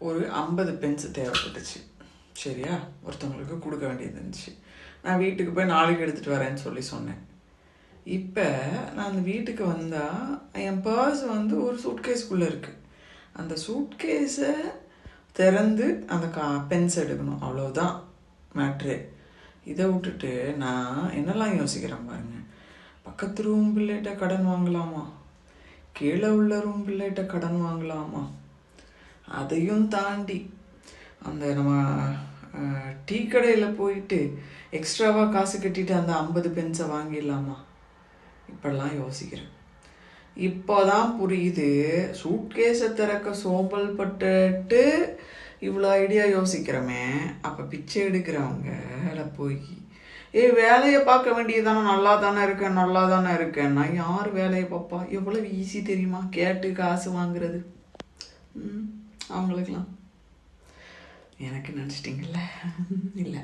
ஒரு 50 பென்ஸ் தேவைப்பட்டுச்சு. சரியா? ஒருத்தவங்களுக்கு கொடுக்க வேண்டியது இருந்துச்சு. நான் வீட்டுக்கு போய் நாளைக்கு எடுத்துகிட்டு வரேன்னு சொன்னேன். இப்போ நான் அந்த வீட்டுக்கு வந்தால் என் பர்ஸ் ஒரு சூட்கேஸ்க்குள்ளே இருக்குது. அந்த சூட்கேஸை திறந்து அந்த பென்ஸ் எடுக்கணும், அவ்வளோதான் மேட்ரு. இதை விட்டுட்டு நான் என்னெல்லாம் யோசிக்கிறேன் பாருங்க. பக்கத்து ரூம் பிள்ளைகிட்ட கடன் வாங்கலாமா, கீழே உள்ள ரூம் பிள்ளைகிட்ட கடன் வாங்கலாமா, அதையும் தாண்டி அந்த நம்ம டீ கடையில் போயிட்டு எக்ஸ்ட்ராவாக காசு கட்டிட்டு அந்த 50 பென்ஸை வாங்கிடலாமா, இப்படிலாம் யோசிக்கிறேன். இப்போதான் புரியுது, சூட்கேஸை திறக்க சோம்பல் பட்டுட்டு இவ்வளோ ஐடியா யோசிக்கிறோமே. அப்போ பிச்சை எடுக்கிறவங்க போய் வேலையை பார்க்க வேண்டியதானே, நல்லா தானே இருக்கேன் நான் யார் வேலையை பார்ப்பா? எவ்வளோ ஈஸி தெரியுமா கேட்டு காசு வாங்குறது. அவங்களுக்கெல்லாம் எனக்கு நினச்சிட்டிங்கல்ல? இல்லை.